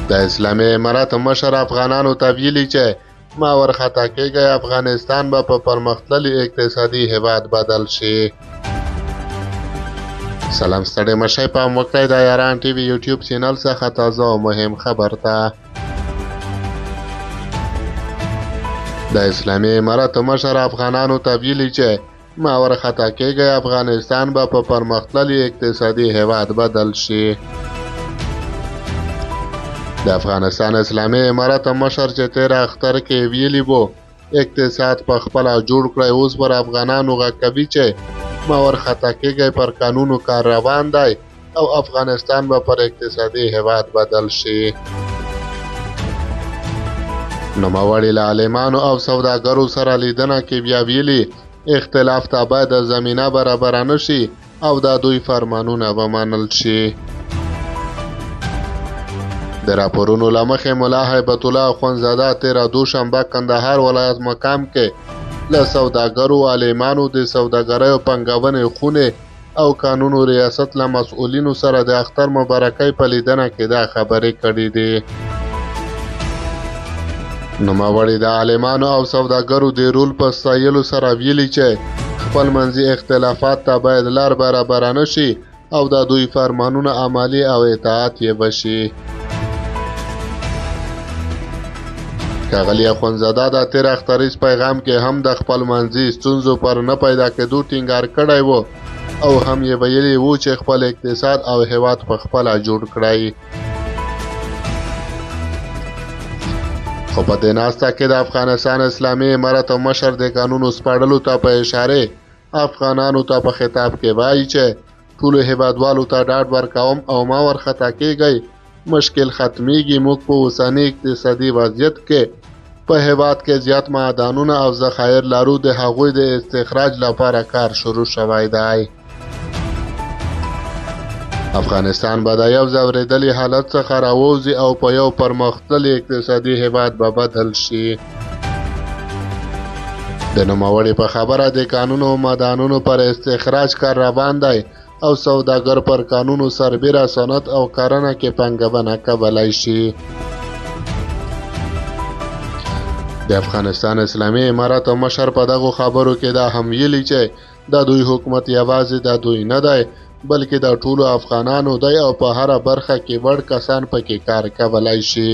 د اسلامي امارت مشر افغانانو ته ویلي چې ما ورخطا کېږئ، افغانستان به په پرمختللي اقتصادي هیواد بدل شي. سلام ستړي مشئ، پام وکړئ د یاران ټي وي یوټیوب چینل څخه تازه او مهم خبر ته. د اسلامي امارت مشر افغانانو ته ویلي چې ما ورخطا کېږئ، افغانستان به په پرمختللي اقتصادي هیواد بدل شي. د افغانستان اسلامي امارت مشر چې تیر اختر کې ویلي وو اقتصاد په خپله جوړ کړئ، اوس پر افغانانو غږ کوي چې ما ورخطا کېږئ، پر قانونو کار روان دی او افغانستان به پر اقتصادي هیواد بدل شي. نوموړي له عالمانو او سوداګرو سره لیدنه کې بیا ویلي اختلاف ته باید زمینه برابره نه شي او د دوی فرمانونه ومنل شي. د راپورونو له مخې ملا هیبت الله اخوندزاده تېره دوشنبه کندهار ولایت مقام کې له سوداګرو، عالمانو، د سوداګریو پنګونې خونې او قانونو ریاست له مسؤلینو سره د اختر مبارکۍ په لیدنه کې دا خبرې کړې دي. نوموړي د عالمانو او سوداګرو د رول په ستایلو سره ویلي چې خپل منځي اختلافات ته باید لار برابره نه شي او د دوی فرمانونه عملي او اطاعت یې وشي. ښاغلي اخوندزاده د تېر اختریز پیغام کې هم د خپل منځي ستونزو پر نه پیدا کېدو ټینګار کړی و او هم یې ویلي وو چې خپل اقتصاد او هیواد په خپله جوړ کړئ. خو په دې ناسته کې د افغانستان اسلامي امارت مشر د قانونو سپارلو ته په اشارې افغانانو ته په خطاب کې وایي چې ټولو هیوادوالو ته ډاډ ورکوم او ما ورخطا کېږئ، مشکل ختمیږي. موږ په اوسني اقتصادي وضعیت کې په هیواد کې زیات معدنونه او ذخایر لرو، د هغوی د استخراج لپاره کار شروع شوی دی. افغانستان به د یو ځورېدلي حالت څخه راووځي او په یو پرمختللي اقتصادي هیواد به بدل شي. د نوموړي په خبره د قانونو او معدنونو پر استخراج کار روان دی او سوداګر پر قانونو سربیره صنعت او کرنه کې پنګونه کولی شي. د افغانستان اسلامي امارت مشر په دغو خبرو کې دا هم ویلي چې د دوی حکومت یوازې د دوی نه دی بلکې د ټولو افغانانو دی او په هره برخه کې وړ کسان پکې کار کولی شي.